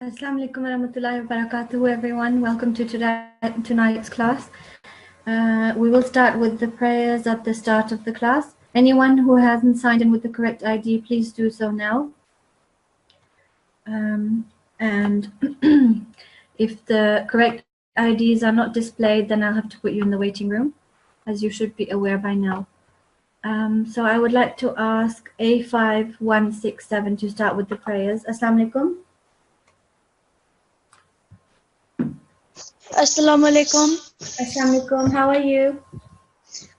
Assalamu alaikum warahmatullahi wabarakatuh, everyone. Welcome to tonight's class. We will start with the prayers at the start of the class. Anyone who hasn't signed in with the correct ID, please do so now. And if the correct IDs are not displayed, then I'll have to put you in the waiting room, as you should be aware by now. So I would like to ask A5167 to start with the prayers. Assalamu alaikum. Assalamu alaikum. Assalamu alaikum. How are you?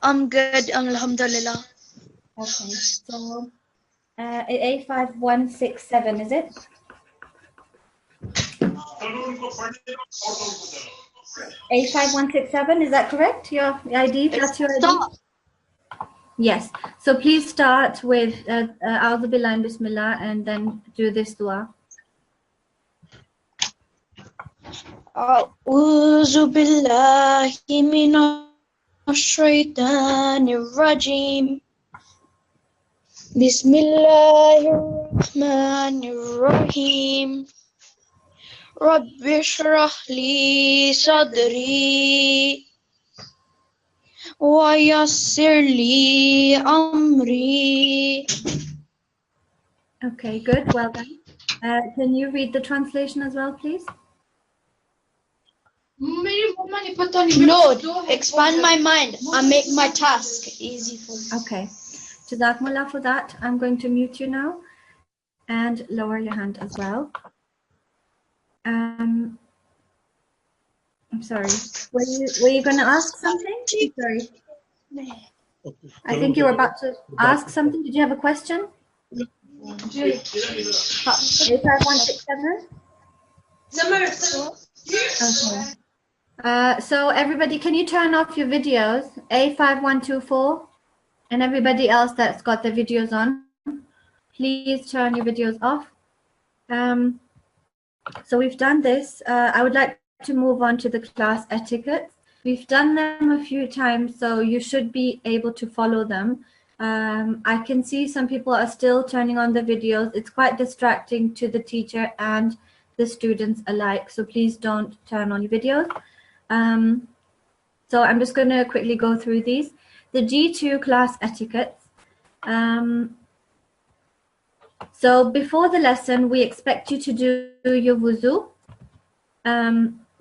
I'm good, alhamdulillah. Okay, so A5167, is it? A5167, is that correct? Your ID? That's your ID? Yes. So please start with A'udhu Billahi and Bismillah and then do this dua. A'udhu billahi minash shaitanir rajim. Bismillahir rahmanir rahim. Rabbi shrah li sadri wa yassir li amri. Okay, good. Well done. Can you read the translation as well, please? Lord, expand my mind and make my task easy for me. Okay. Jazakumullah for that. I'm going to mute you now and lower your hand as well. I'm sorry. Were you going to ask something? I'm sorry. I think you were about to ask something. Did you have a question? 85167? Okay. So everybody, can you turn off your videos? A5124 and everybody else that's got their videos on, please turn your videos off. So we've done this. I would like to move on to the class etiquette. We've done them a few times, so you should be able to follow them. I can see some people are still turning on the videos. It's quite distracting to the teacher and the students alike, so please don't turn on your videos. So I'm just going to quickly go through these. The G2 class etiquette. So before the lesson, we expect you to do your wuzu.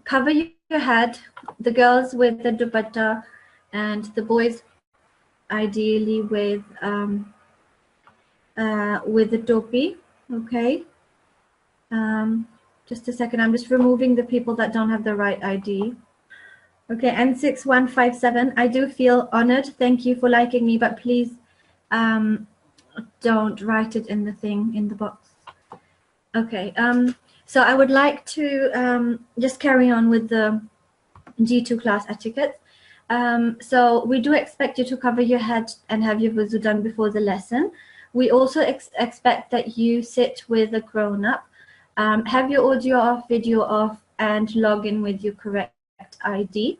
Cover your head, the girls with the dupatta and the boys ideally with the topi. Okay. Just a second, I'm just removing the people that don't have the right ID. Okay, N6157, I do feel honored. Thank you for liking me, but please don't write it in the thing, in the box. Okay, so I would like to just carry on with the G2 class etiquette. So we do expect you to cover your head and have your wuzu done before the lesson. We also expect that you sit with a grown-up, have your audio off, video off, and log in with your correct ID.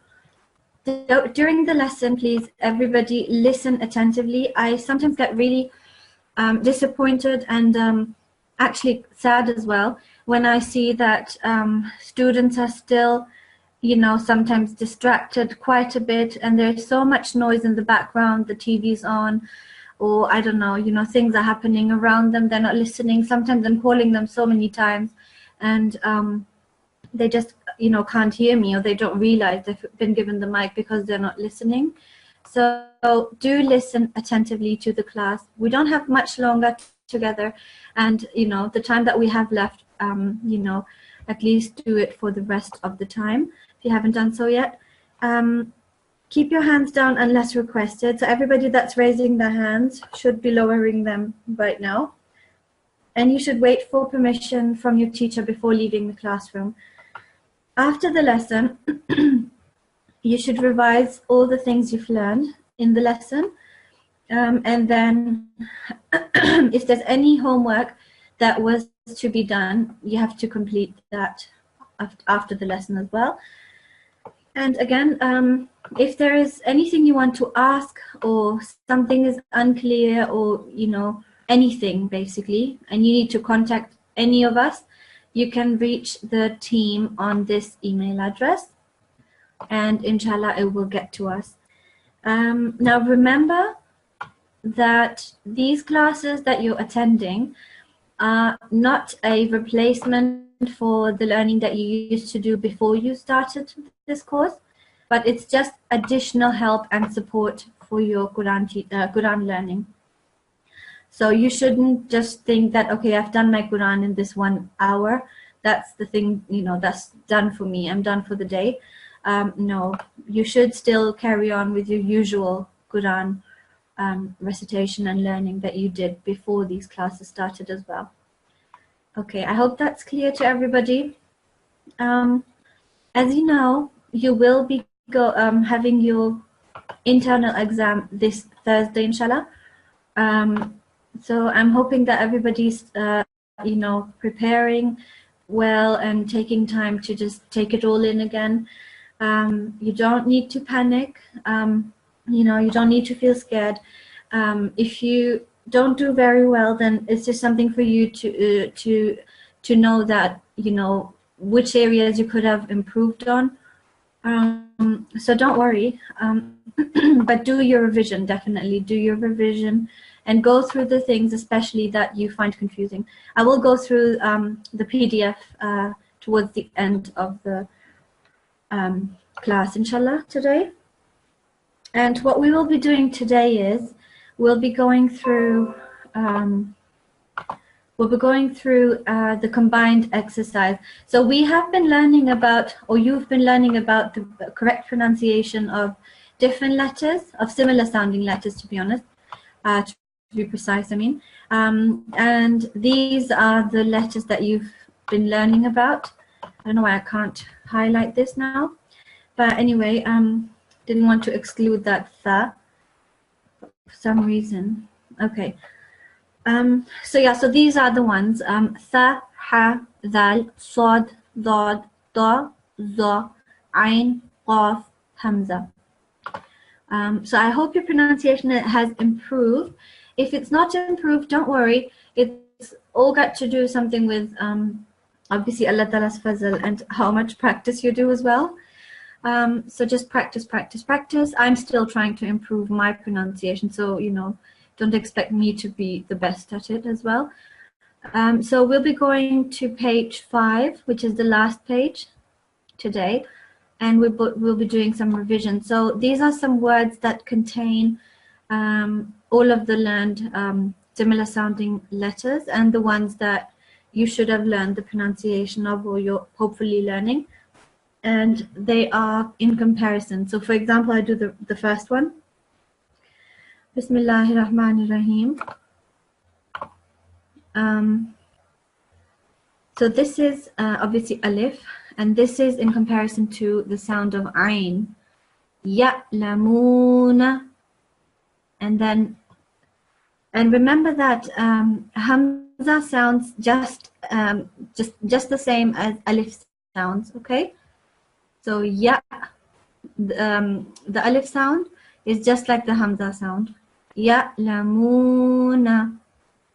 So during the lesson, please, everybody listen attentively. I sometimes get really disappointed and actually sad as well when I see that students are still, you know, sometimes distracted quite a bit, and there's so much noise in the background, the TV's on, or I don't know, you know, things are happening around them, they're not listening. Sometimes I'm calling them so many times and they just, you know, can't hear me, or they don't realize they've been given the mic because they're not listening. So do listen attentively to the class. We don't have much longer together, and you know, the time that we have left, you know, at least do it for the rest of the time if you haven't done so yet. Keep your hands down unless requested. So everybody that's raising their hands should be lowering them right now, and you should wait for permission from your teacher before leaving the classroom. After the lesson, you should revise all the things you've learned in the lesson. And then if there's any homework that was to be done, you have to complete that after the lesson as well. And again, if there is anything you want to ask, or something is unclear, or, you know, anything basically, and you need to contact any of us, you can reach the team on this email address, and inshallah it will get to us. Now remember that these classes that you're attending are not a replacement for the learning that you used to do before you started this course, but it's just additional help and support for your Quran learning. So you shouldn't just think that, okay, I've done my Quran in this 1 hour, that's the thing, that's done for me, I'm done for the day. No, you should still carry on with your usual Quran recitation and learning that you did before these classes started as well. Okay, I hope that's clear to everybody. As you know, you will be having your internal exam this Thursday, inshallah. So I'm hoping that everybody's, preparing well and taking time to just take it all in again. You don't need to panic. You don't need to feel scared. If you don't do very well, then it's just something for you to know that, which areas you could have improved on. So don't worry, but do your revision, definitely do your revision and go through the things especially that you find confusing. I will go through the PDF towards the end of the class, inshallah, today. And what we will be doing today is we'll be going through the combined exercise. So we have been learning about, or you've been learning about, the correct pronunciation of different letters, of similar sounding letters, to be honest, to be precise, I mean. And these are the letters that you've been learning about. I don't know why I can't highlight this now. But anyway, didn't want to exclude that tha for some reason. Okay. So yeah, so these are the ones. Tha, ha, dal, sad, dad, da, za, ain, qaf, hamza. So I hope your pronunciation has improved. If it's not improved, don't worry. It's all got to do something with obviously Allah Ta'ala's fazl and how much practice you do as well. So just practice, practice, practice. I'm still trying to improve my pronunciation, so don't expect me to be the best at it as well. So we'll be going to page 5, which is the last page today, and we'll be doing some revision. So these are some words that contain all of the learned similar sounding letters and the ones that you should have learned the pronunciation of, or you're hopefully learning. And they are in comparison. So for example, I do the first one. Bismillahir Rahmanir Rahim. So this is obviously alif, and this is in comparison to the sound of ain. Ya'lamuna. And remember that hamza sounds just the same as alif sounds, okay? So ya, the alif sound is just like the hamza sound. Ya'lamuna.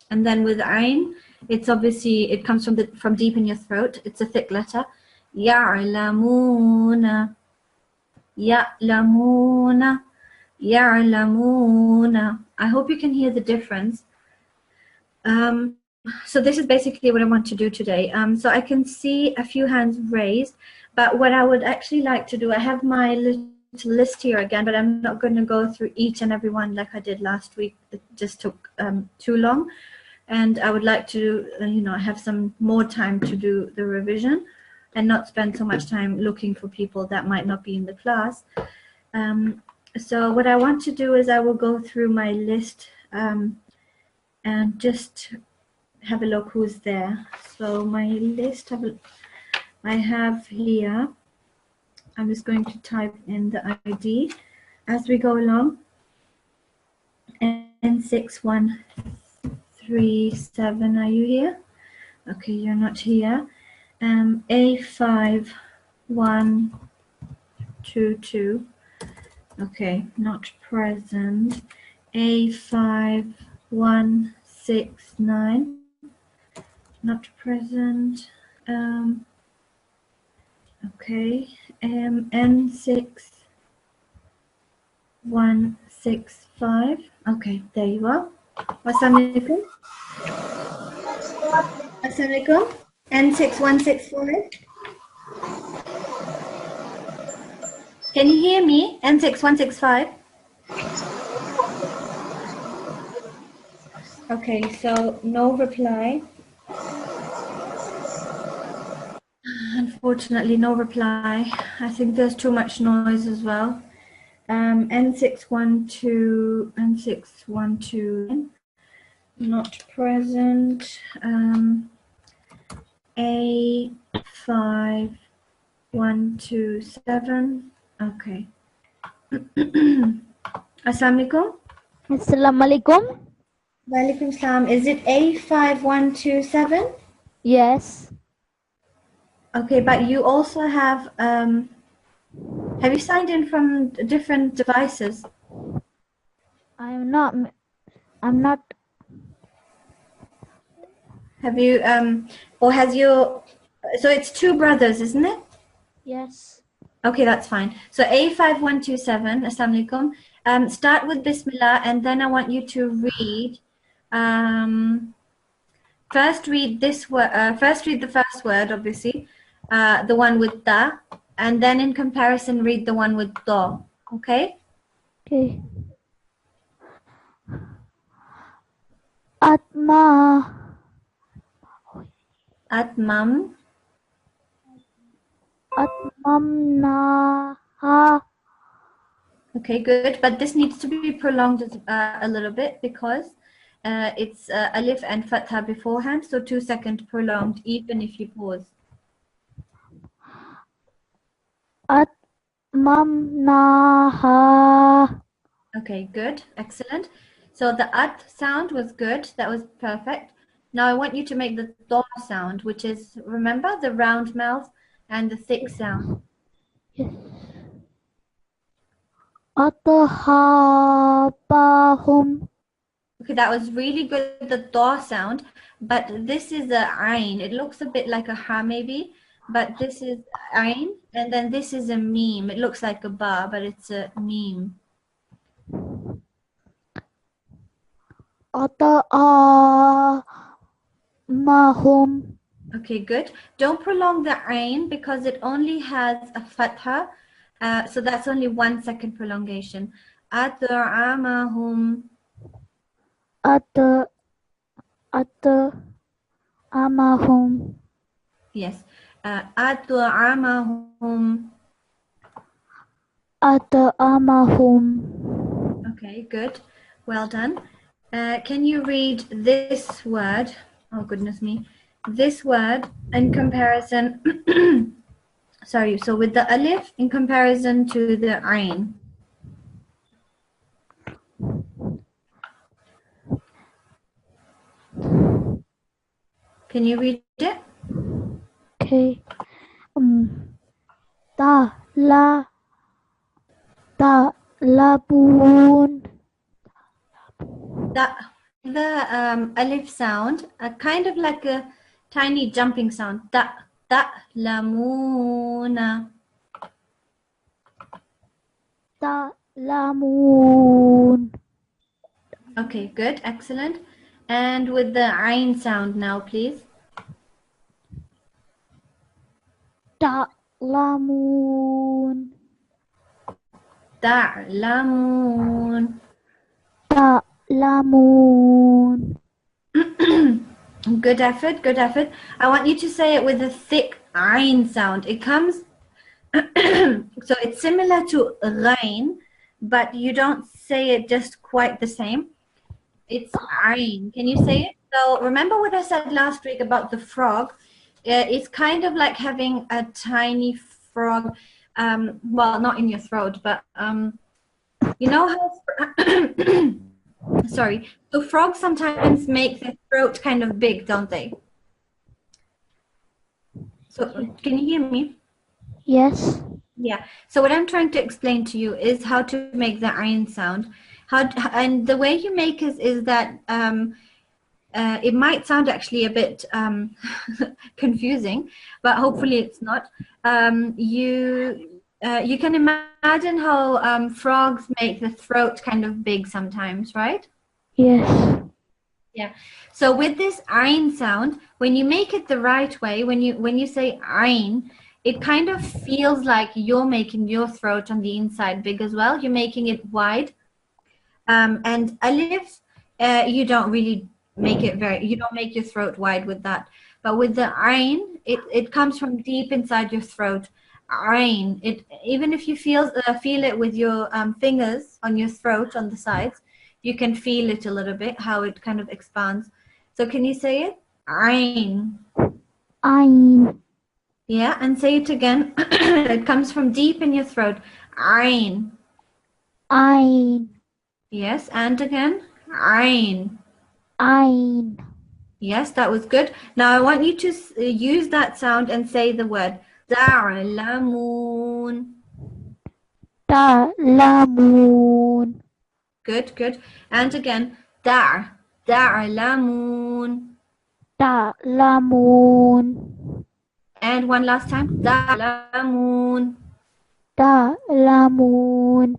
And then with ain, it's obviously, it comes from deep in your throat. It's a thick letter. Ya'lamuna. Ya'lamuna. Ya'lamuna. I hope you can hear the difference. So this is basically what I want to do today. So I can see a few hands raised, but what I would actually like to do, I have my little list here again, but I'm not going to go through each and every one like I did last week. It just took too long, and I would like to, have some more time to do the revision and not spend so much time looking for people that might not be in the class. So what I want to do is I will go through my list and just have a look who's there. So my list, I have here, I'm just going to type in the ID as we go along. N6137, are you here? Okay, you're not here. A5122, okay, not present. A5169, not present. Okay. N6165. Okay, there you are. Assalamualaikum. Assalamualaikum. N6165. Can you hear me? N6165. Okay, so no reply. Unfortunately, no reply. I think there's too much noise as well. N612, N612, not present. A5127. Okay. Assalamualaikum. Assalamualaikum. Walaikum salam. Is it A5127? Yes. Okay, but you also have you signed in from different devices? I'm not. Have you or has your, so it's two brothers, isn't it? Yes. Okay, that's fine. So A5127, Assalamualaikum. Start with Bismillah, and then I want you to read. First read this word. First read the first word, obviously, the one with ta, and then in comparison, read the one with do. Okay. Okay. Atma. Atmam. Atmamnaha. Okay, good. But this needs to be prolonged a little bit because it's alif and fatha beforehand, so 2 second prolonged, even if you pause. Atmamnaha. Okay, good. Excellent. So the at sound was good. That was perfect. Now I want you to make the do sound, which is, remember, the round mouth and the thick sound. Yes. Atahabahum. Okay, that was really good, the do sound, but this is a ain. It looks a bit like a ha maybe, but this is ain, and then this is a meme. It looks like a ba, but it's a meme. Ata'amahum. Okay, good. Don't prolong the ain because it only has a fatha, so that's only 1 second prolongation. At'amahum. Ata'amahum. Yes. At'amahum. Ata'amahum. Okay, good. Well done. Can you read this word? Oh, goodness me. This word in comparison, sorry, so with the alif in comparison to the ain. Can you read it? Okay. Talabun. The alif sound, kind of like a tiny jumping sound. Ta'lamuna. Talamun. Okay, good, excellent. And with the ain sound now, please. Ta'lamun. Ta'lamun. Ta'lamun. Good effort, good effort. I want you to say it with a thick ain sound. It comes, so it's similar to ghain, but you don't say it just quite the same. It's ain. Can you say it? So remember what I said last week about the frog? It's kind of like having a tiny frog, well, not in your throat, but you know how, sorry, so frogs sometimes make their throat kind of big, don't they? So can you hear me? Yes. Yeah. So what I'm trying to explain to you is how to make the ain sound. And the way you make it is that it might sound actually a bit confusing, but hopefully it's not. You can imagine how frogs make the throat kind of big sometimes, right? Yes. Yeah. So with this ayn sound, when you make it the right way, when you say ayn, it kind of feels like you're making your throat on the inside big as well. You're making it wide. And alif, you don't really make it you don't make your throat wide with that. But with the ayn, it comes from deep inside your throat. Ayn, even if you feel it with your fingers on your throat on the sides, you can feel it a little bit, how it kind of expands. So can you say it? Ayn. Ein. Yeah, and say it again. It comes from deep in your throat. Ayn. Ein. Yes, and again. Ayn. Ein. Yes, that was good. Now I want you to use that sound and say the word ta'lamun. Ta'lamun. Good, good. And again, ta'lamun. Ta'lamun. And one last time, ta'lamun. Ta'lamun.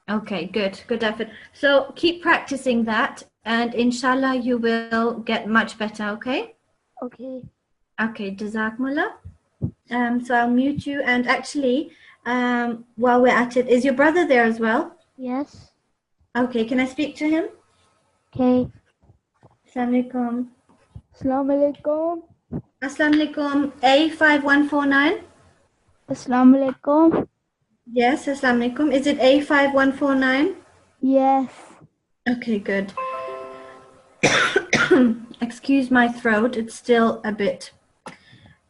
Okay, good, good effort. So keep practicing that, and inshallah you will get much better. Okay. Okay. Okay, Jazakumullah. So I'll mute you. And actually, while we're at it, is your brother there as well? Yes. Okay, can I speak to him? Okay. Assalamu alaikum. Assalamu alaikum. Assalamu alaikum. A5149? Assalamu alaikum. Yes, assalamu alaikum. Is it A5149? Yes. Okay, good. Excuse my throat. It's still a bit,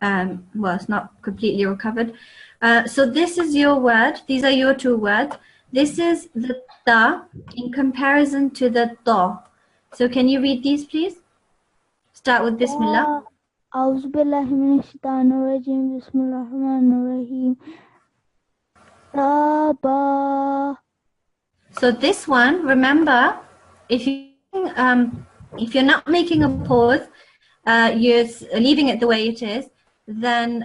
well, it's not completely recovered. So this is your word. These are your two words. This is the ta in comparison to the to. So can you read these, please? Start with Bismillah. أعوذ بالله من الشيطان الرجيم بسم الله الرحمن الرحيم تابا. So this one, remember, if you're not making a pause, you're leaving it the way it is, then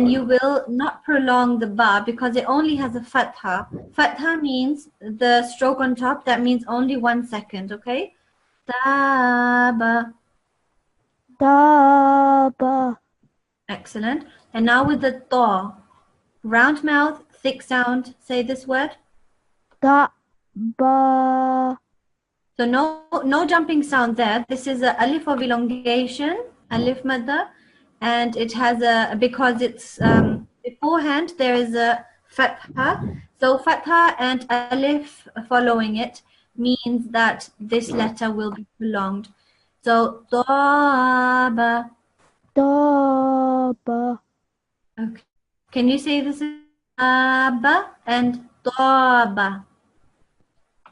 you will not prolong the ba because it only has a fatha. Fatha means the stroke on top. That means only 1 second. Okay. Taba. Taba. Excellent. And now with the ta, round mouth, thick sound. Say this word. Taba. So no jumping sound there. This is a alif of elongation, alif madda, and it has because it's beforehand there is a fatha. So fatha and alif following it means that this letter will be prolonged. So taba. Taba. Okay. Can you say this is taba and taba?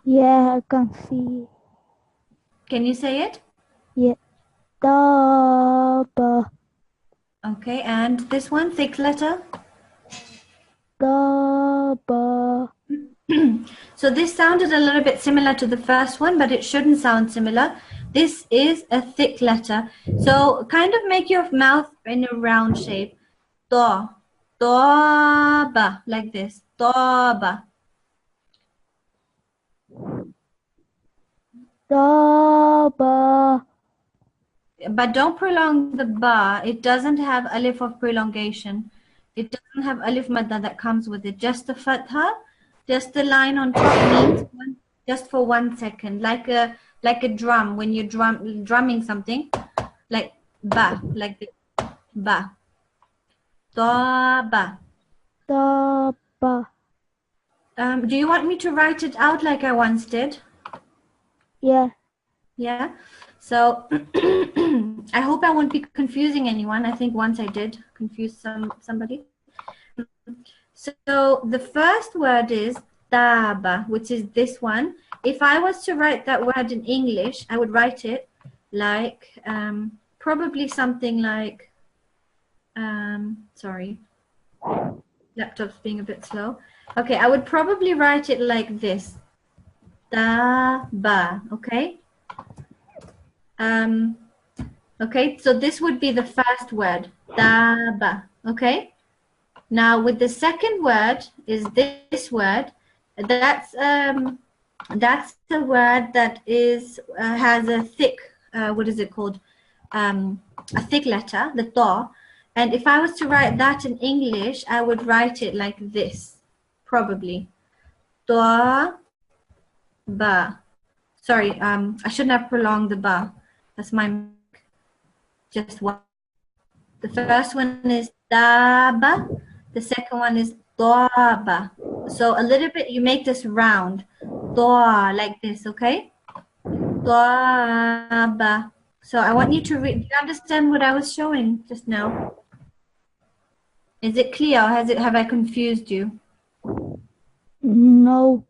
Yeah, I can see. Can you say it? Yeah. Taba. Okay, and this one, thick letter? Taba. So this sounded a little bit similar to the first one, but it shouldn't sound similar. This is a thick letter. So kind of make your mouth in a round shape. To, ba, like this. Ba. Taba. But don't prolong the ba. It doesn't have alif of prolongation. It doesn't have alif madda that comes with it. Just the fatha, just the line on top means just for 1 second, like a drum when you're drumming something, like ba, like this. Ba. Ba. Taba. Do you want me to write it out like I once did? Yeah. Yeah. So I hope I won't be confusing anyone. I think once I did confuse somebody. So the first word is taba, which is this one. If I was to write that word in English, I would write it like probably something like sorry, laptop's being a bit slow. Okay, I would probably write it like this. Taba. Okay. Okay, so this would be the first word. Taba. Okay. Now with the second word is this word. That's a word that is has a thick what is it called? A thick letter, the ta. And if I was to write that in English, I would write it like this, probably. Ta ba. Sorry, I shouldn't have prolonged the ba. That's my just one. The first one is taba. The second one is toaba. So a little bit, you make this round. Toa, like this, okay? Toaba. So I want you to read. Do you understand what I was showing just now? Is it clear or have I confused you? No.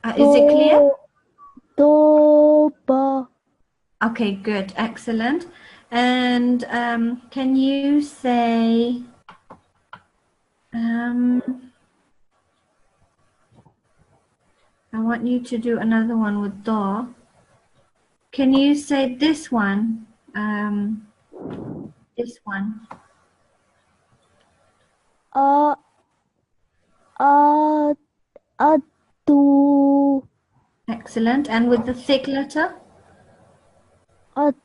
Is it clear? Toba. Okay, good, excellent. And can you say I want you to do another one with do. Can you say this one? This one. Atu. Excellent. And with the thick letter? Atu.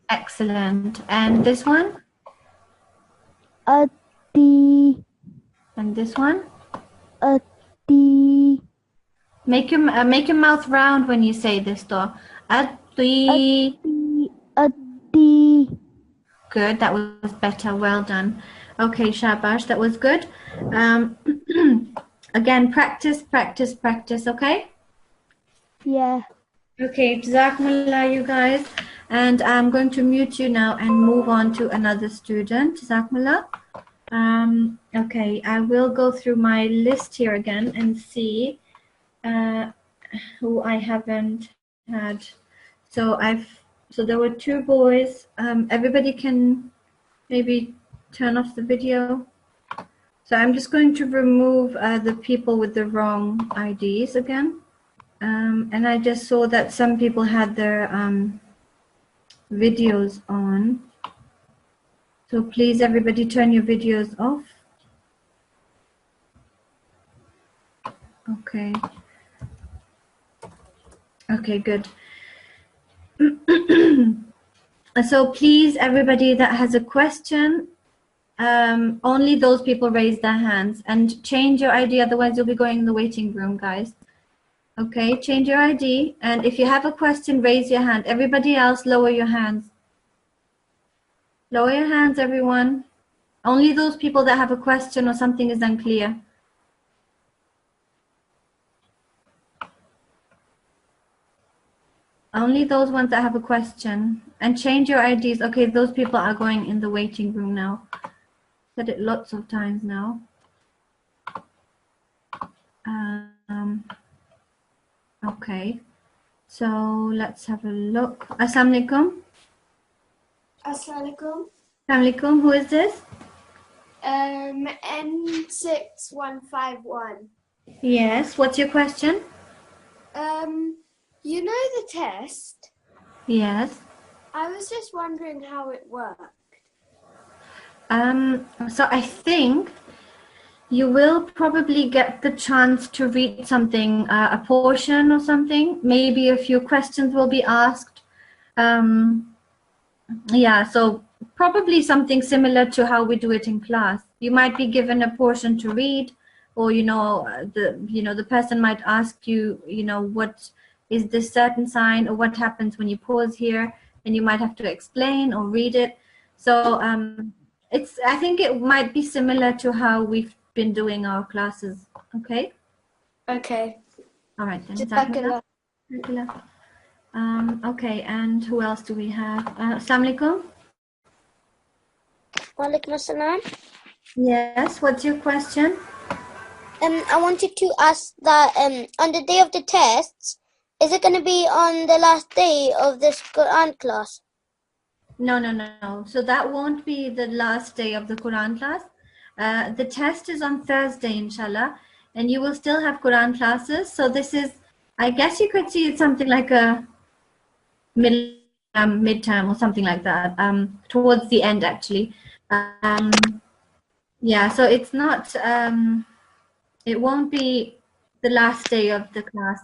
Excellent. And this one? Ati. And this one? Ati. Make your mouth round when you say this do. Ati. Ati. Good. That was better. Well done. Okay, Shabash. That was good. Again, practice, practice, practice. Okay? Yeah. Okay, Jazakumullah, you guys. And I'm going to mute you now and move on to another student. Jazakumullah. Okay, I will go through my list here again and see who I haven't had. So there were two boys. Everybody can maybe turn off the video. So I'm just going to remove the people with the wrong IDs again. And I just saw that some people had their videos on. So please, everybody, turn your videos off. Okay. Okay, good. So please, everybody that has a question, only those people raise their hands and change your ID, otherwise you'll be going in the waiting room, guys. Okay, change your ID, and if you have a question, raise your hand. Everybody else, lower your hands. Lower your hands, everyone. Only those people that have a question or something is unclear. Only those ones that have a question. And change your IDs. Okay, those people are going in the waiting room now. Said it lots of times now. Okay, so let's have a look. Assalamu alaikum. Assalamu alaikum. Assalamu alaikum. Who is this? N6151. Yes. What's your question? You know the test? Yes. I was just wondering how it worked. So I think you will probably get the chance to read something, a portion or something. Maybe a few questions will be asked. Yeah, so probably something similar to how we do it in class. You might be given a portion to read, or the person might ask you, what is this certain sign, or what happens when you pause here, and you might have to explain or read it. So I think it might be similar to how we've been doing our classes. Okay. Okay. All right then. Jazakallah. Okay, and who else do we have? Assalamu alaikum. Walaikum assalam. Yes, what's your question? I wanted to ask that on the day of the tests, is it going to be on the last day of this Quran class? No. So that won't be the last day of the Quran class. The test is on Thursday, inshallah. and you will still have Quran classes. So this is, I guess you could see it's something like a midterm or something like that, towards the end actually. Yeah, so it's not, it won't be the last day of the class.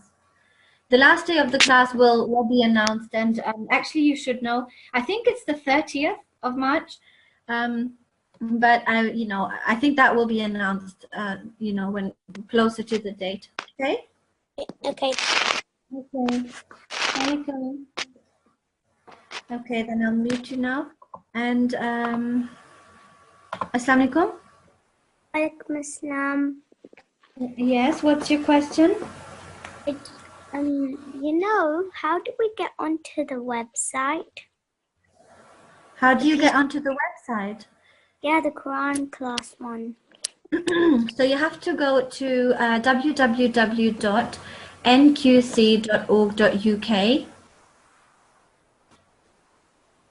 The last day of the class will be announced, and actually you should know, I think it's the 30th of March, but I think that will be announced, when closer to the date. Okay? Okay. Okay. Alaikum. Okay, then I'll mute you now. And Assalamu alaikum. Alaikum assalam. Yes, what's your question? How do we get onto the website? How do you get onto the website? Yeah, the Quran class one. So you have to go to www.nqc.org.uk.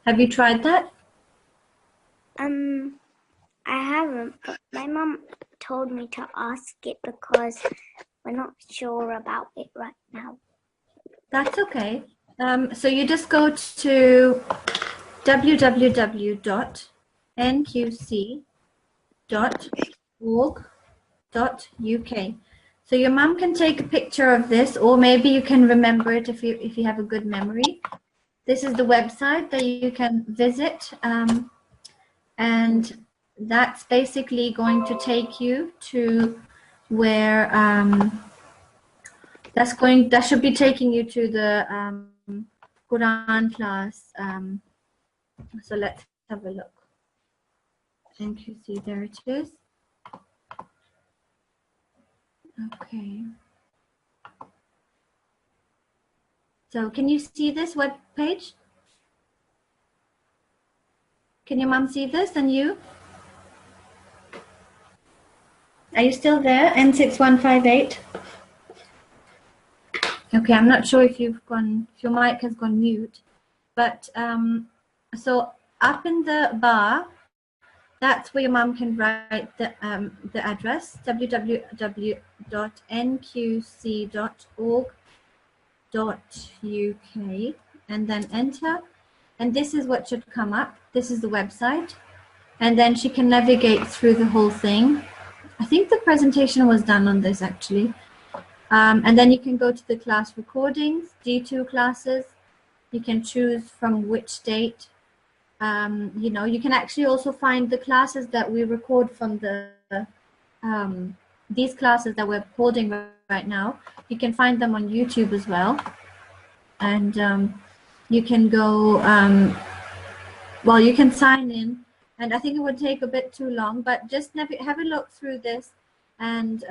Have you tried that? I haven't, but my mum told me to ask it because we're not sure about it right now. That's okay. So you just go to www.nqc.org.uk. So your mum can take a picture of this, or maybe you can remember it if you have a good memory. This is the website that you can visit, and that's basically going to take you to where that should be taking you to the Quran class. So let's have a look. Nqc, there it is. Okay. So can you see this web page? Can your mom see this, and you? Are you still there? N6158. Okay, I'm not sure if if your mic has gone mute, but so up in the bar, that's where your mom can write the address, www.nqc.org.uk, and then enter, and this is what should come up. This is the website, and then she can navigate through the whole thing. I think the presentation was done on this actually. And then you can go to the class recordings, G2 classes. You can choose from which date. You can actually also find the classes that we record from these classes that we're holding right now. You can find them on YouTube as well. And you can go, you can sign in. And I think it would take a bit too long, but just have a look through this. And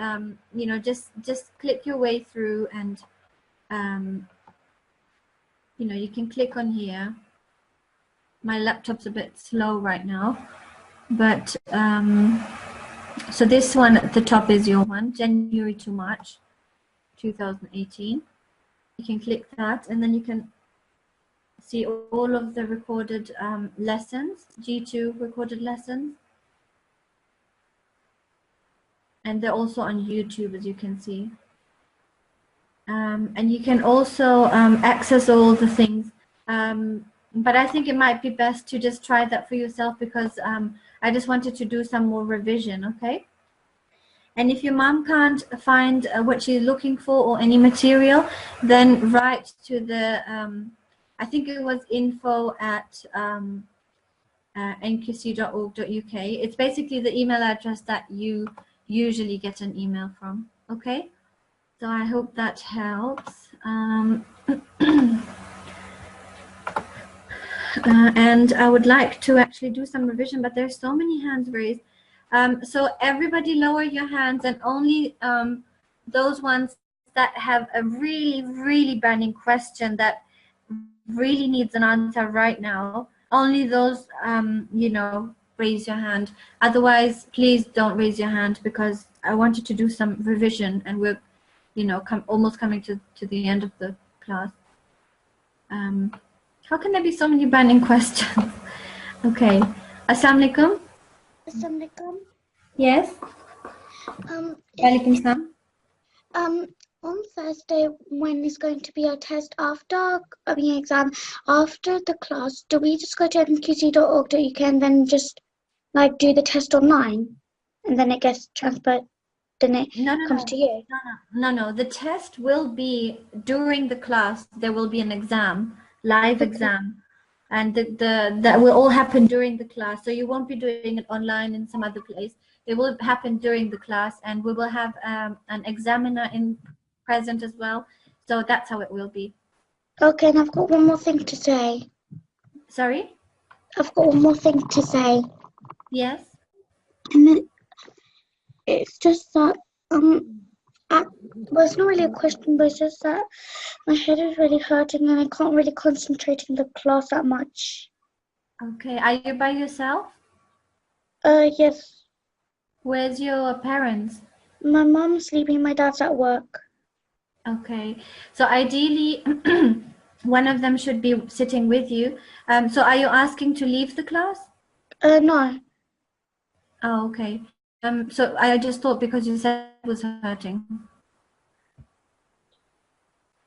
just click your way through, and you can click on here. My laptop's a bit slow right now, but so this one at the top is your one, January to March 2018. You can click that, and then you can see all of the recorded lessons, G2 recorded lessons. And they're also on YouTube, as you can see. And you can also access all the things. But I think it might be best to just try that for yourself, because I just wanted to do some more revision, okay? And if your mom can't find what she's looking for or any material, then write to the, I think it was info@nqc.org.uk. It's basically the email address that you usually get an email from. Okay, so I hope that helps. And I would like to actually do some revision, but there's so many hands raised. So everybody lower your hands, and only those ones that have a really burning question that really needs an answer right now, only those raise your hand. Otherwise, please don't raise your hand, because I wanted to do some revision, and we're almost coming to the end of the class. How can there be so many burning questions? Okay. Assalamu alaikum. Assalamu alaikum. Yes. Walaikum salam. On Thursday, when is going to be our test exam after the class, do we just go to nqc.org.uk and then just like do the test online, and then it gets transferred, then it comes to you? No. The test will be during the class. There will be an exam, live exam, and that will all happen during the class. So you won't be doing it online in some other place. It will happen during the class, and we will have an examiner in present as well. So that's how it will be. Okay, and I've got one more thing to say. Sorry? I've got one more thing to say. Yes? And it's just that, well, it's not really a question, but it's just that my head is really hurting and I can't really concentrate in the class that much. Okay. Are you by yourself? Yes. Where's your parents? My mom's sleeping, my dad's at work. Okay. So ideally, one of them should be sitting with you. So are you asking to leave the class? No. Oh, okay. So I just thought because you said it was hurting.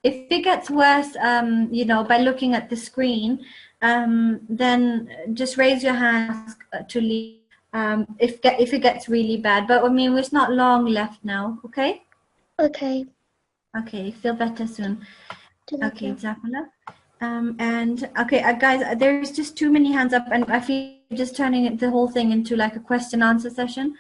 If it gets worse, by looking at the screen, then just raise your hand to leave. If it gets really bad, but I mean, it's not long left now. Okay. Okay. Okay. Feel better soon. Okay, Yeah. Jazakallah. And okay, guys, there's just too many hands up, and I feel just turning the whole thing into like a question answer session.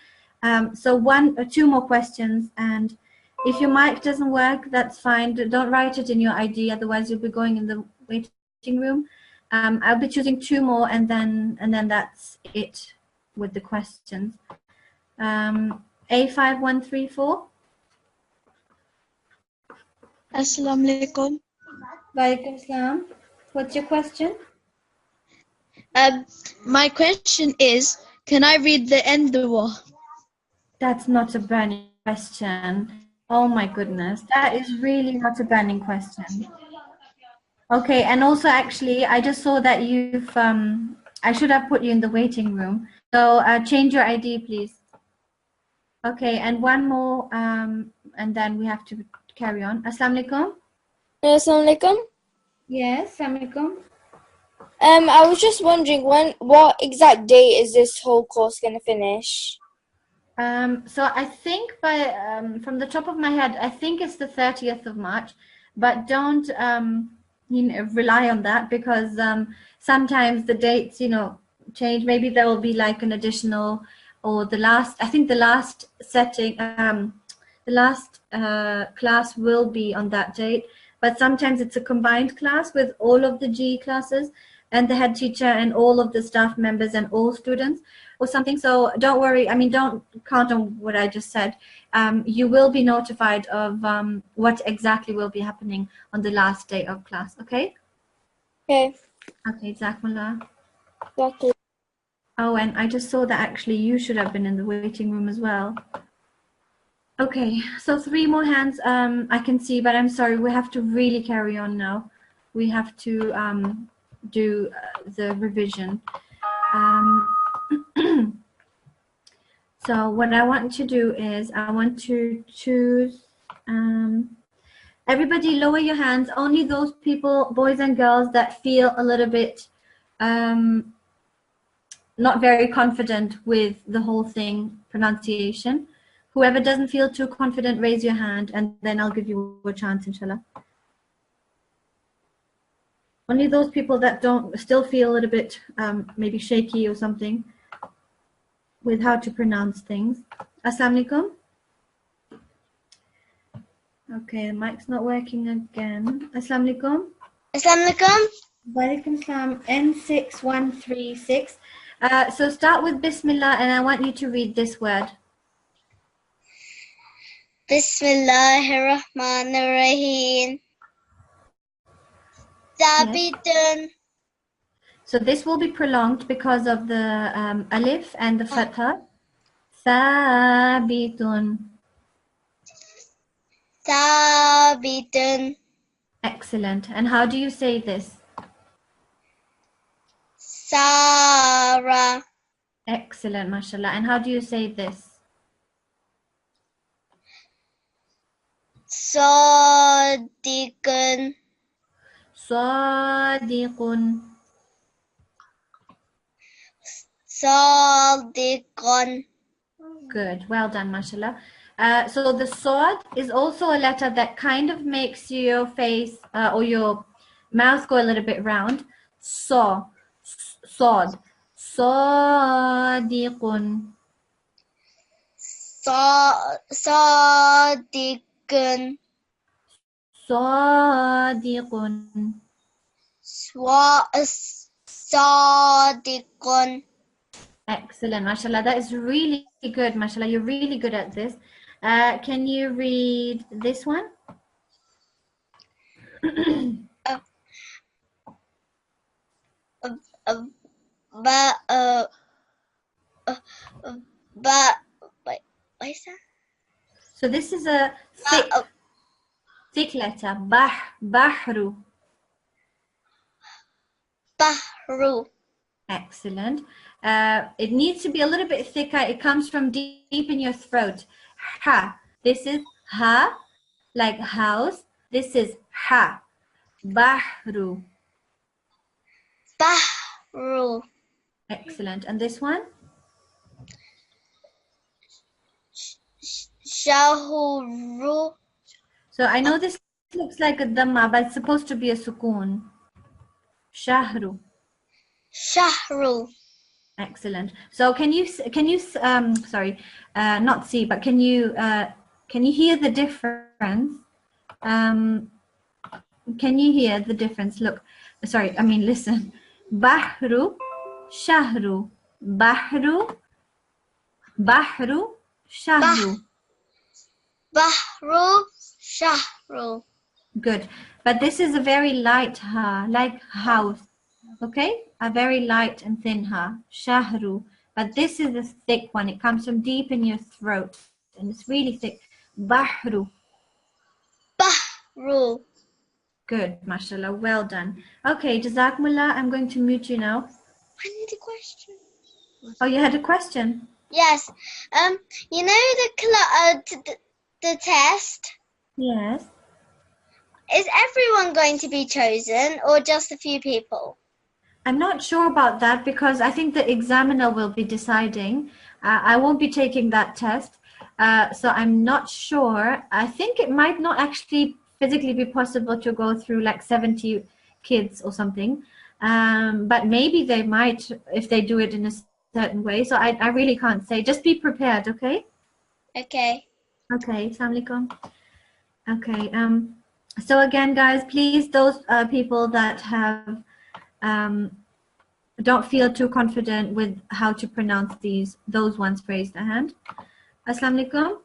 So one or two more questions, and if your mic doesn't work, that's fine. Don't write it in your ID, otherwise you'll be going in the waiting room. I'll be choosing two more, and then that's it with the questions. A5134. Assalamu alaikum. Walaikum salam. What's your question? My question is, can I read the end dua? That's not a burning question. Oh my goodness, that is really not a burning question. Okay, and also actually, I just saw that you've, I should have put you in the waiting room. So change your ID, please. Okay, and one more, and then we have to carry on. Assalamu alaikum. Assalamu alaikum. Yes, assalamu alaikum. I was just wondering what exact date is this whole course going to finish? So I think from the top of my head, I think it's the 30th of March, but don't rely on that, because sometimes the dates change. Maybe there will be like an additional, or the last setting, the last class will be on that date, but sometimes it's a combined class with all of the GE classes and the head teacher and all of the staff members and all students or something. So don't worry. I mean, don't count on what I just said. You will be notified of what exactly will be happening on the last day of class. Okay? Okay. Okay, Jazakumullah. Okay. Oh, and I just saw that actually you should have been in the waiting room as well. Okay, so 3 more hands I can see, but I'm sorry, we have to really carry on now. We have to do the revision. So what I want to do is I want to choose, everybody lower your hands, only those people, boys and girls, that feel a little bit not very confident with the whole thing, pronunciation. Whoever doesn't feel too confident, raise your hand, and then I'll give you a chance, inshallah. Only those people that don't still feel a little bit maybe shaky or something with how to pronounce things. Assalamu alaikum. Okay, the mic's not working again. Assalamu alaikum. Assalamu alaikum. Walaikum salam. N6136. So start with Bismillah, and I want you to read this word. Bismillahirrahmanirrahim. Zabitun. So this will be prolonged because of the alif and the fatha. Thabitun. Zabitun. Excellent. And how do you say this? Sarah. Excellent, mashallah. And how do you say this? صادق صادق. صادق. Good. Well done, mashallah. So the sword is also a letter that kind of makes your face or your mouth go a little bit round. So, sword. صادق. صادق. صادق. صادق. Excellent, mashallah. That is really good, mashallah. You're really good at this. Can you read this one? But wait, what is that? So this is a thick letter. Bahru. Bahru. Excellent. It needs to be a little bit thicker. It comes from deep in your throat. Ha. This is ha, like house. This is ha. Bahru. Bahru. Excellent. And this one? Shahru. So I know this looks like a dhamma, but it's supposed to be a sukoon. Shahru. Shahru. Excellent. So can you sorry, not see, but can you hear the difference? Can you hear the difference? Look, sorry, I mean listen. Bahru, shahru, bahru, bahru, shahru. Bahru. Shahru. Good. But this is a very light ha, like house. Okay, a very light and thin ha, shahru. But this is a thick one. It comes from deep in your throat, and it's really thick. Bahru. Bahru. Good, mashallah. Well done. Okay, Jazakumullah. I'm going to mute you now. I need a question. Oh, you had a question? Yes. You know the test. Yes. Is everyone going to be chosen, or just a few people? I'm not sure about that because I think the examiner will be deciding. I won't be taking that test. So I'm not sure. I think it might not actually physically be possible to go through like 70 kids or something. But maybe they might if they do it in a certain way. So I really can't say. Just be prepared, okay? Okay. Okay, Assalamu alaikum. Okay. So again, guys, please, those people that have don't feel too confident with how to pronounce those ones, raise their hand. Assalamu alaikum.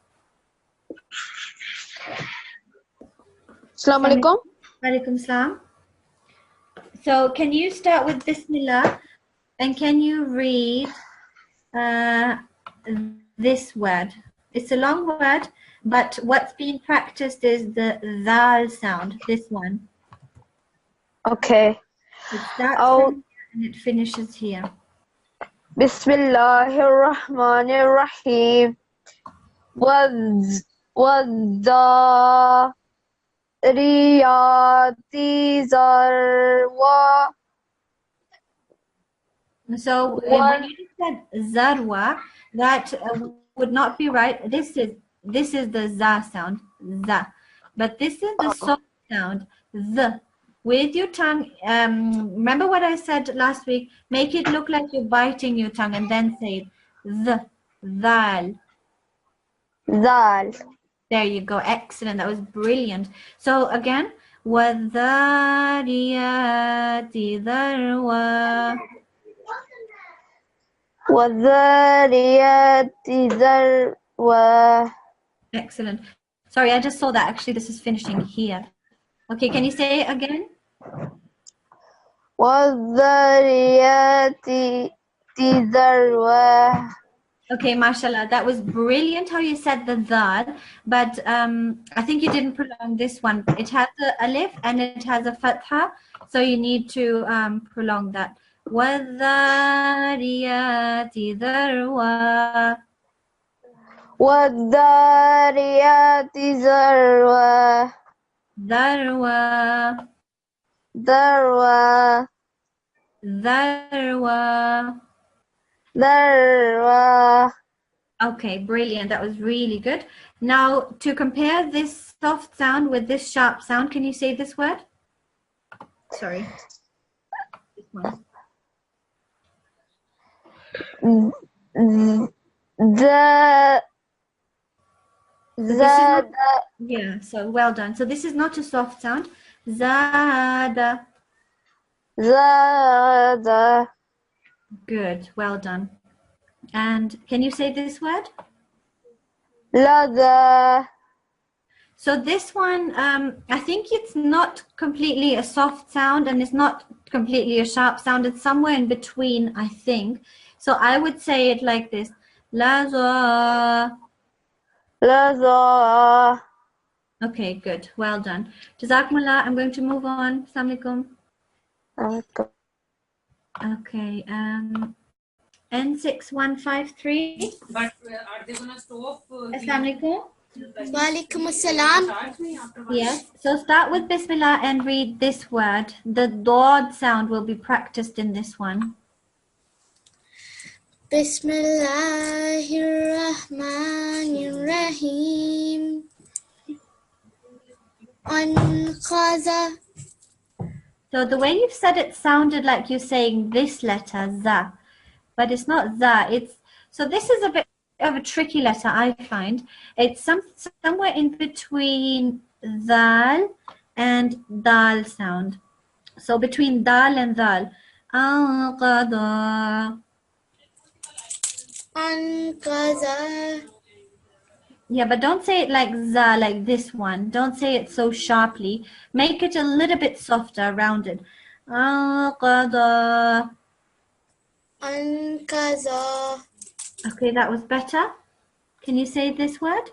Assalamu alaikum. Walaikum salam. So can you start with Bismillah and can you read this word? It's a long word, but what's being practiced is the dal sound, this one. Okay. It starts from here and it finishes here. Bismillahirrahmanirrahim. وَالذَّارِيَاتِ ذَرْوًا. So when you said zarwa, that would not be right. This is the za sound, za, but this is the soft sound, the. With your tongue, remember what I said last week? Make it look like you're biting your tongue and then say it. The, dhal. Zal. There you go. Excellent. That was brilliant. So again, وَالذَّارِيَاتِ ذَرْوًا. وَالذَّارِيَاتِ ذَرْوًا. Excellent. Sorry, I just saw that. Actually, this is finishing here. Okay, can you say it again? وَالذَّارِيَاتِ ذَرْوًا. Okay, mashallah. That was brilliant how you said the dhal, but I think you didn't prolong this one. It has a alif and it has a fatha, so you need to prolong that. وَالذَّارِيَاتِ ذَرْوًا. وَالذَّارِيَاتِ ذَرْوًا ذروة ذَرْوًا ذروة. ذَرْوًا. Okay, brilliant. That was really good. Now, to compare this soft sound with this sharp sound, can you say this word? Sorry. This one. The So this is not, زاد yeah, so well done. So this is not a soft sound. Zada. زاد Good, well done. And can you say this word? لدى So this one, I think it's not completely a soft sound and it's not completely a sharp sound. It's somewhere in between, I think. So I would say it like this. Laza. لدى. Okay, good. Well done. Jazakumullah. I'm going to move on. Assalamu alaikum. Okay. N6153. But are they gonna stop? Assalamu alaikum. Walaikum assalam. Yes. So start with Bismillah and read this word. The dod sound will be practiced in this one. Bismillahirrahmanirrahim. Anqaza. So the way you've said it sounded like you're saying this letter, za, but it's not za. It's so this is a bit of a tricky letter, I find. It's somewhere in between dal and dal sound. So between dal and dal. Anqada. Anqaza. Yeah, but don't say it like za, like this one. Don't say it so sharply. Make it a little bit softer, rounded. Anqada. Anqaza. Okay, that was better. Can you say this word?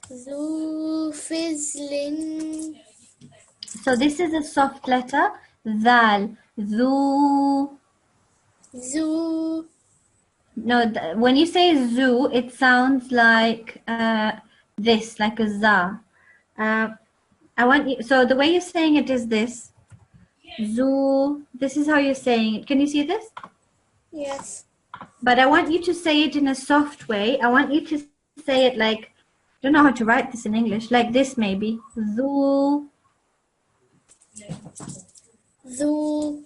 Zu Fizlin. So this is a soft letter. Zal. Zu. Zu. No, when you say zu, it sounds like this, like a za. I want you. So the way you're saying it is this. Zu. This is how you're saying it. Can you see this? Yes. But I want you to say it in a soft way. I want you to say it like, I don't know how to write this in English, like this maybe. Zu. Zu.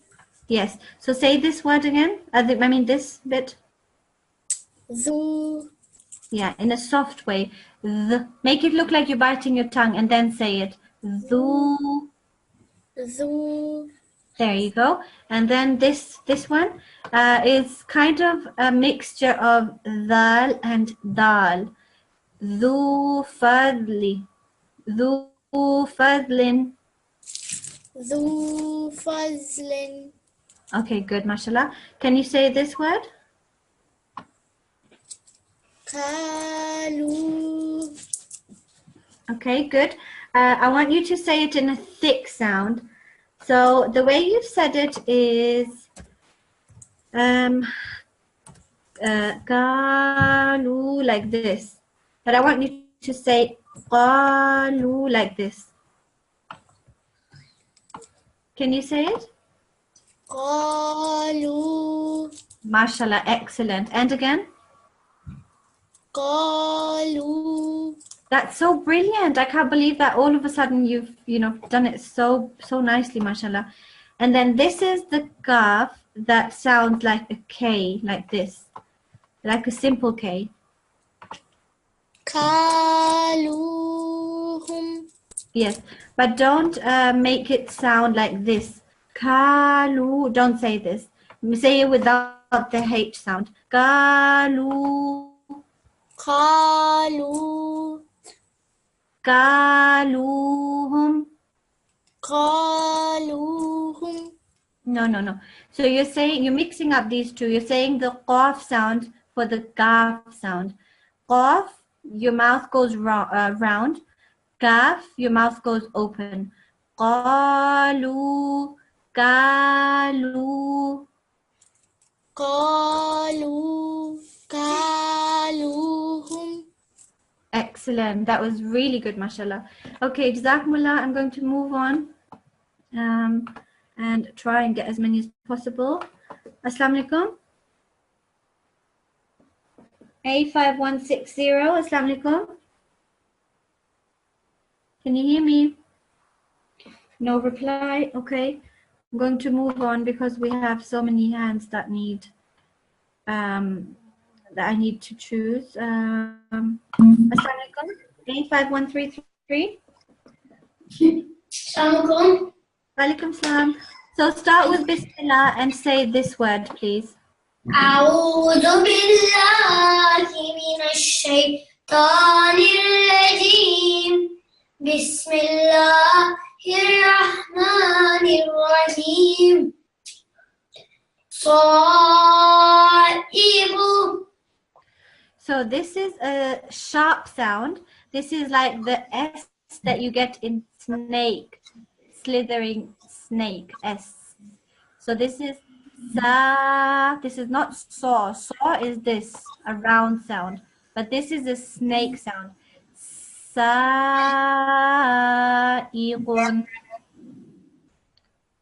Yes. So say this word again. I mean this bit. Zu. Yeah, in a soft way. Make it look like you're biting your tongue and then say it. Zu. Zu. There you go. And then this one is kind of a mixture of dal and dal. Zu fadli. Zu fadlin. Zu Fazlin. Okay, good, mashallah. Can you say this word? Kalu. Okay, good. I want you to say it in a thick sound. So the way you've said it is qalu like this. But I want you to say qalu like this. Can you say it? Qalu. Mashallah, excellent. And again? Qalu. That's so brilliant. I can't believe that all of a sudden you've, done it so nicely, mashallah. And then this is the kaf that sounds like a K, like this. Like a simple K. Kaluhum. Yes, but don't make it sound like this. Kalu, don't say this. Say it without the H sound. Kalu. Kalu. Kaluhum. Kaluhum. No. So you're mixing up these two. You're saying the qaf sound for the kaf sound. Qaf, your mouth goes round. Kaf, your mouth goes open. Qalu, kalu. قالوهم. Excellent. That was really good, mashallah. Okay, Jazakumullah. I'm going to move on and try and get as many as possible. Assalamu alaikum. A5160. Assalamu alaikum. Can you hear me? No reply. Okay. I'm going to move on because we have so many hands that need that I need to choose. Assalamu alaikum. A5133. Assalamualaikum. Walaikum salam. So start with Bismillah and say this word, please. أعوذ بالله من الشيطان الرجيم. بسم الله الرحمن الرحيم. صائب. So this is a sharp sound. This is like the S that you get in snake, slithering snake, S. So this is sa. This is not saw. Saw is this, a round sound. But this is a snake sound. Sa'iqun.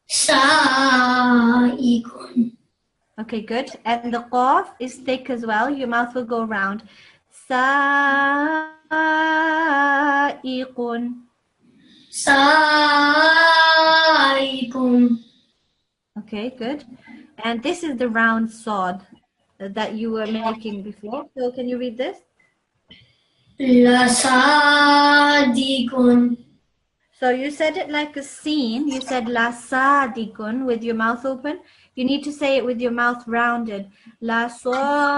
Sa'iqun. Okay, good. And the qaf is thick as well. Your mouth will go round. Sa'iqun. Sa'iqun. Okay, good. And this is the round sod that you were making before. So can you read this? Lasadiqun. So you said it like a scene. You said la sadikun with your mouth open. You need to say it with your mouth rounded. La sadikun.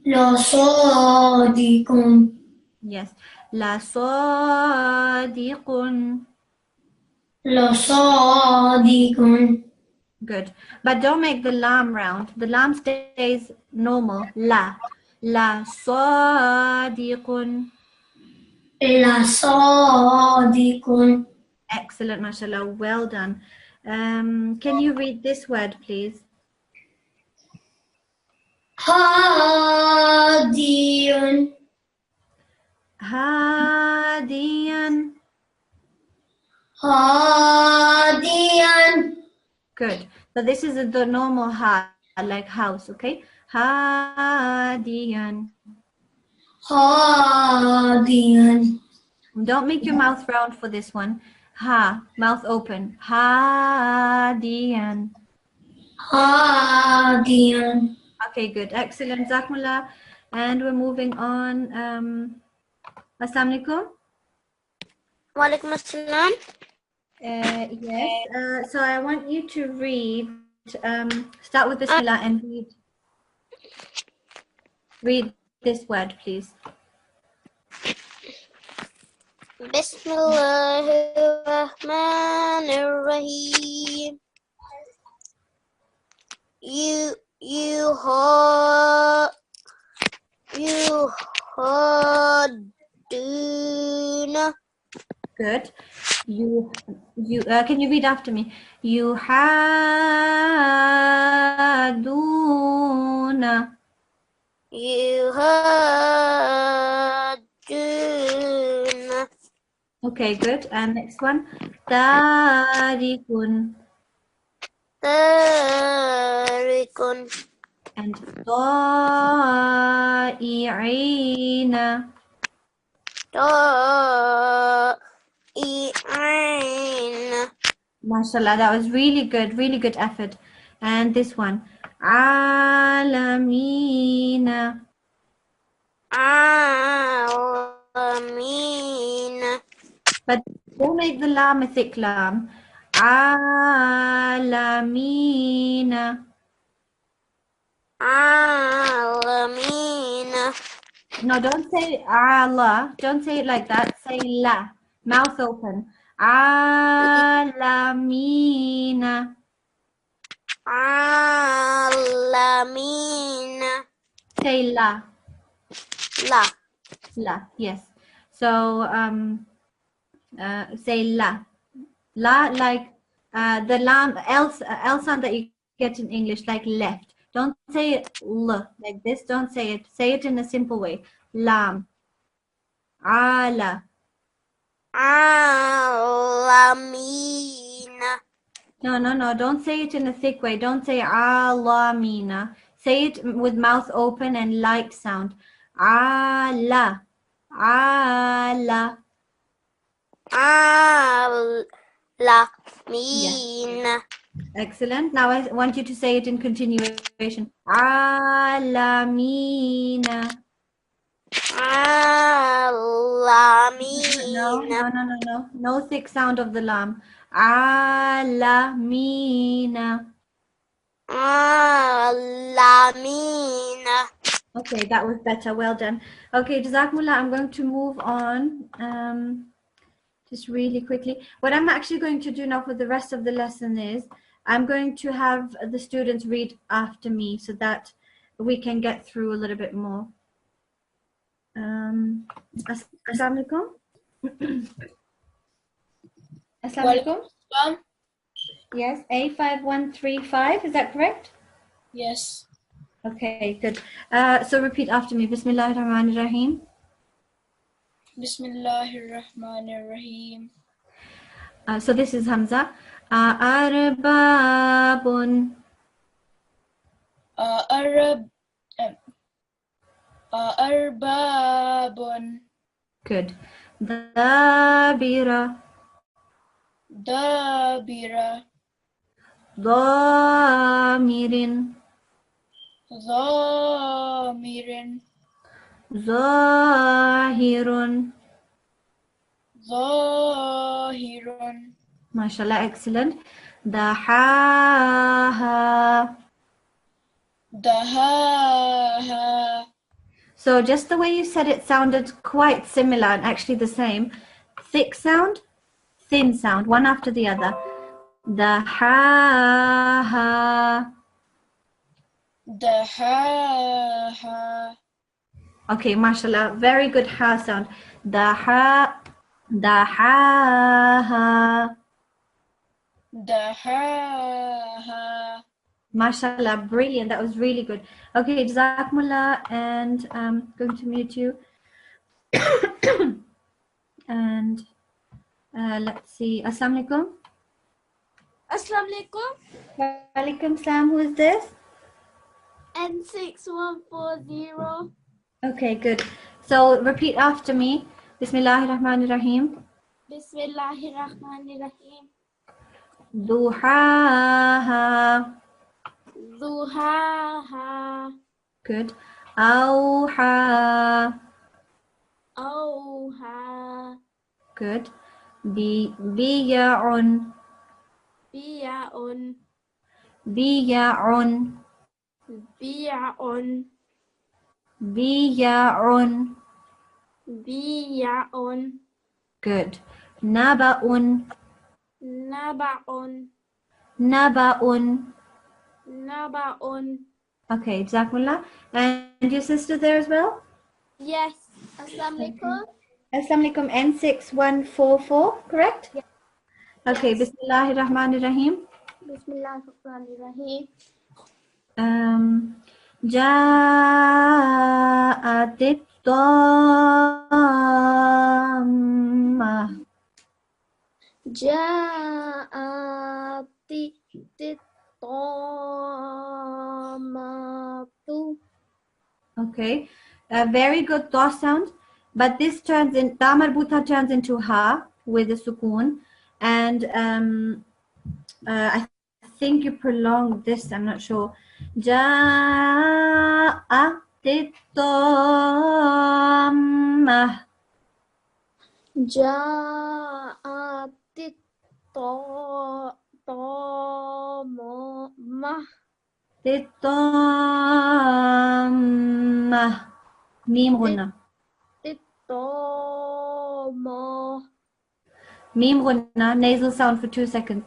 Lasadiqun. Yes. La sadikun. Lasadiqun. Good. But don't make the lam round. The lam stays normal. La. La sadikun. Lasadiqun. Excellent, mashallah. Well done. Can you read this word, please? Hadiyun. Hadiyan. Hadiyan. Good. So this is the normal ha, like house, okay? Hadiyan. Hadiyan. Don't make your mouth round for this one. Ha, mouth open. Hadiyan. Hadiyan. Okay, good. Excellent. Jazakumullah. And we're moving on. Assalamu alaikum. Walaikum assalam. Yes. So I want you to read. Start with Bismillah and read this word, please. Bismillahirrahmanirrahim. Yuhaduna. Good. Can you read after me? Yuhaduna. Yuhaduna. Okay, good. And next one. Tarikun. Tarikun. And ta'i'ina. Ta'i'ina. MashaAllah, that was really good effort. And this one. Alamina. Alamina. But don't make the lam a thick lam. Alamina. Alamina. No, don't say Allah. Don't say it like that. Say la. Mouth open. Alamina. Alamina. Say la. La. La. Yes. So say la. La, like the lam L sound that you it in English, like left. Don't say it l like this. Don't say it. Say it in a simple way. Lam. Ala. Alameen. No. Don't say it in a thick way. Don't say alamina. Say it with mouth open and light sound. Ala. Ala. Alameen. Excellent. Now I want you to say it in continuation. Alamina. Alameen. No thick sound of the lam. Alamina. Alameen. Okay, that was better. Well done. Okay, Jazakumullah, I'm going to move on. Just really quickly. What I'm actually going to do now for the rest of the lesson is I'm going to have the students read after me so that we can get through a little bit more. Assalamu alaikum. Assalamu alaikum. Yes, A5135, is that correct? Yes. Okay, good. So repeat after me. Bismillahir Rahmanir Rahim. Bismillahirrahmanirrahim. So this is Hamza. Arbabun. Arbabun. Good. Dabira. Dabira. Dhamirin. Dhamirin. Zahirun. Zahirun. MashaAllah, excellent. Dahaha. Dahaha. So just the way you said it sounded quite similar and actually the same. Thick sound, thin sound, one after the other. Dahaha. Dahaha. Okay, mashallah, very good ha sound. Dahaha. Dahaha. Mashallah, brilliant. That was really good. Okay, Jazakumullah, and I'm going to mute you. And let's see. Assalamu alaikum. Assalamu alaikum. Wa alaikum salam. Who is this? N6140. Okay, good. So repeat after me. Bismillahir Rahmanir Rahim. Bismillahirrahmanirrahim. Duhaha. Duhaha. Good. Awha. Awha. Good. Biya'un. Biya'un. Biya'un. Biya'un. Biya'un. Biya'un. Good. Naba'un. Naba'un. Naba'un. Naba'un. Okay, Jazakumullah. And your sister there as well? Yes. Assalamu alaikum. Assalamu alaikum. N6144, correct? Yes. Okay, Bismillahir Rahmanir Rahim. Bismillahirrahmanirrahim. Ja'atit Tamma. Ja'ati Tamatu. Okay, a very good ta sound, but this turns in ta marbuta turns into ha with a sukoon, and I think you prolonged this. I'm not sure. Ja'atit Tamma. Ja'ati Tamma. Tamma. Mim gunna. Tamma. Mim gunna. Nasal sound for 2 seconds.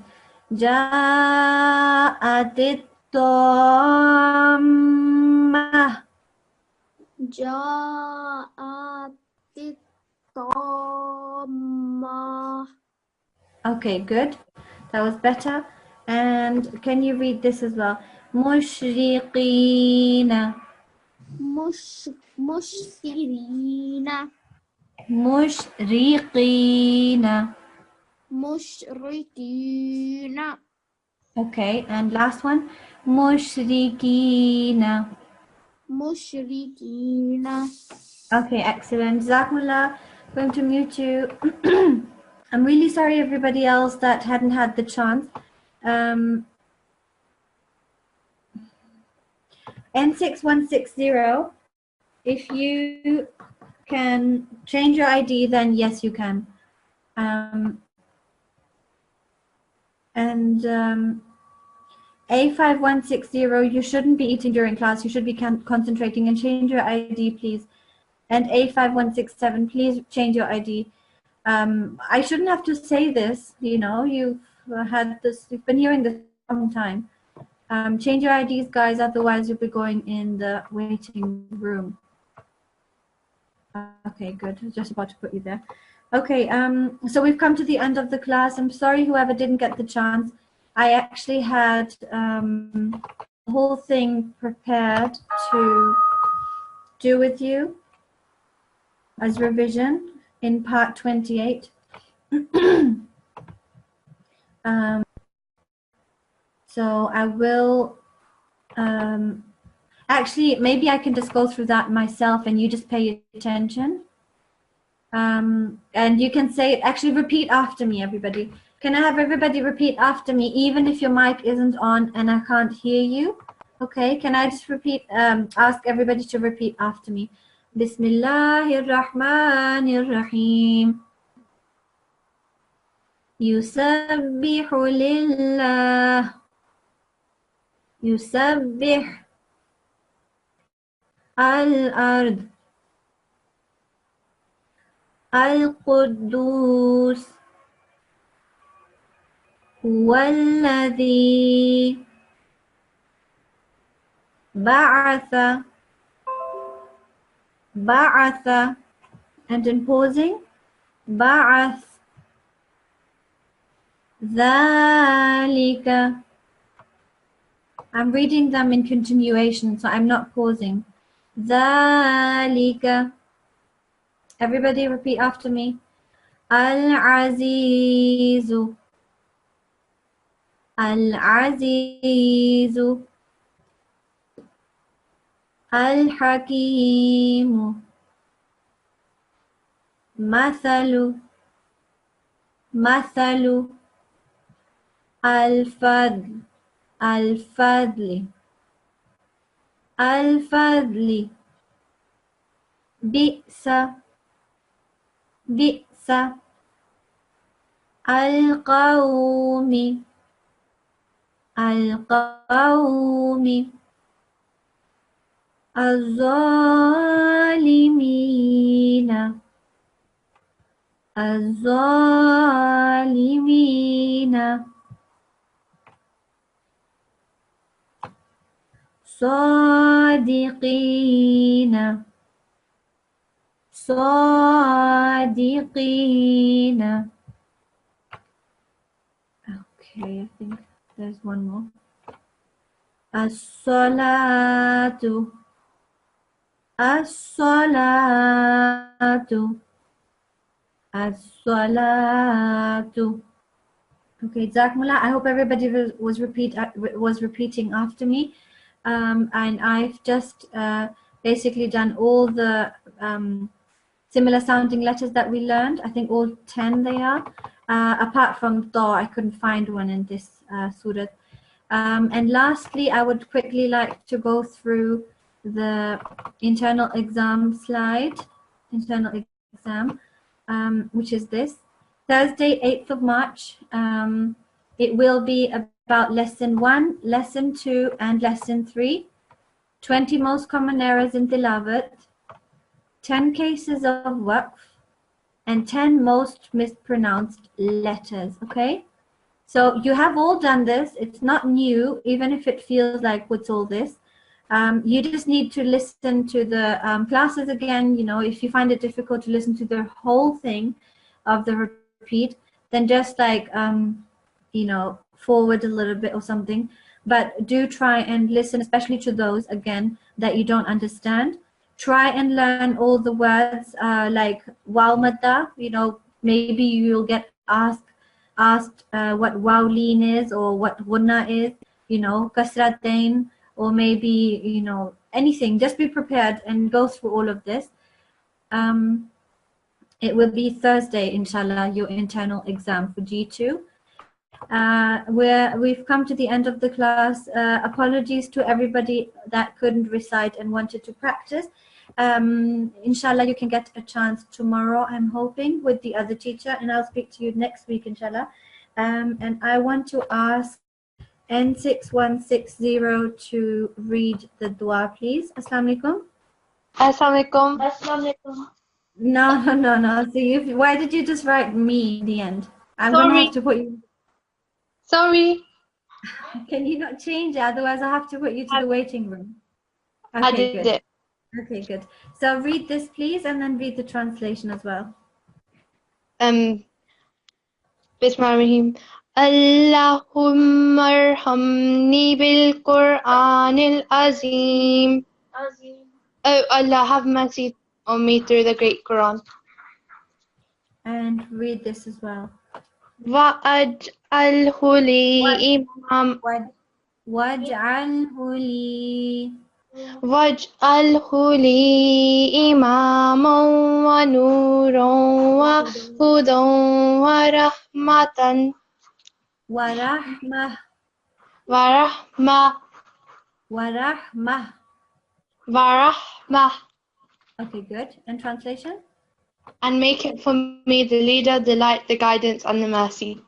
Ja'atit Tamma. Ja'ati Tamma. Okay, good. That was better. And can you read this as well? مشرقين. مشرقين مشرقين. مشرقين Okay, and last one. مشركين. مشرقين. Okay, excellent. Jazakumullah. Going to mute you. I'm really sorry everybody else that hadn't had the chance. N6160, if you can change your ID, then yes, you can. A5160, you shouldn't be eating during class. You should be concentrating, and change your ID, please. And A5167, please change your ID. I shouldn't have to say this, you know, you've been hearing this for a long time. Change your IDs, guys, otherwise you'll be going in the waiting room. Okay, good. I was just about to put you there. Okay, so we've come to the end of the class. I'm sorry whoever didn't get the chance. I actually had the whole thing prepared to do with you as revision in part 28. So I will actually, maybe I can just go through that myself and you just pay attention. And you can say, actually repeat after me, everybody. Can I have everybody repeat after me, even if your mic isn't on and I can't hear you? Okay, can I just repeat, ask everybody to repeat after me? Bismillahirrahmanirrahim. Yusabbihu lillah. Yusabbih al-ard. Al-Quddus. Walladhi ba'atha. Ba'atha. And in pausing, ba'ath. Dhalika. I'm reading them in continuation, so I'm not pausing. Dhalika. Everybody repeat after me. Al-Azizu. Al-Azizu. Al-Hakimu. Mathalu. Mathalu. Al-Fadl. Al-Fadli. Al-Fadli. Bi'sa. Bi'sa. Al-Qawmi. Al-Qawmi. Al-Zalimina. Al-Zalimina. Sadiqina. Sadiqina. Okay, I think there's one more. As-salatu. As-salatu. As-salatu. Okay, Jazakumullah. I hope everybody was repeating after me. And I've just basically done all the similar sounding letters that we learned. I think all 10 they are. Apart from Da, I couldn't find one in this surah. And lastly, I would quickly like to go through the internal exam slide, internal exam, which is this. Thursday, 8th of March, it will be about lesson 1, lesson 2, and lesson 3. 20 most common errors in Tilawat, 10 cases of waqf, and 10 most mispronounced letters, okay? So you have all done this. It's not new, even if it feels like what's all this. You just need to listen to the classes again. You know, if you find it difficult to listen to the whole thing of the repeat, then just like, you know, forward a little bit or something, but do try and listen, especially to those again that you don't understand. Try and learn all the words like waw madda. You know, maybe you'll get asked what waw leen is or what gunna is, you know, kasratain, or maybe, you know, anything. Just be prepared and go through all of this. It will be Thursday, inshallah, your internal exam for G2. We've come to the end of the class. Apologies to everybody that couldn't recite and wanted to practice. Inshallah, you can get a chance tomorrow, I'm hoping, with the other teacher, and I'll speak to you next week, inshallah. And I want to ask N6160 to read the dua, please. Assalamu alaikum. Assalamualaikum. No. See, why did you just write me in the end? I'm gonna have to put you. Sorry. Can you not change it? Otherwise, I'll have to put you to the waiting room. I Okay, did good. it. Okay, good. So read this, please, and then read the translation as well. Bismillahirrahmanirrahim. Allahumma arhamni bil Qur'anil Azim. Oh Allah, have mercy on me through the great Quran. And read this as well. Wa'aj'alhu li imam. Waj'alhu li. Waj'alhu li imaman wa nuran wa hudan wa rahmatan. Wa rahmah. Wa rahmah. Wa rahmah. Wa rahmah. Okay, good. And translation? And make it for me the leader, the light, the guidance, and the mercy.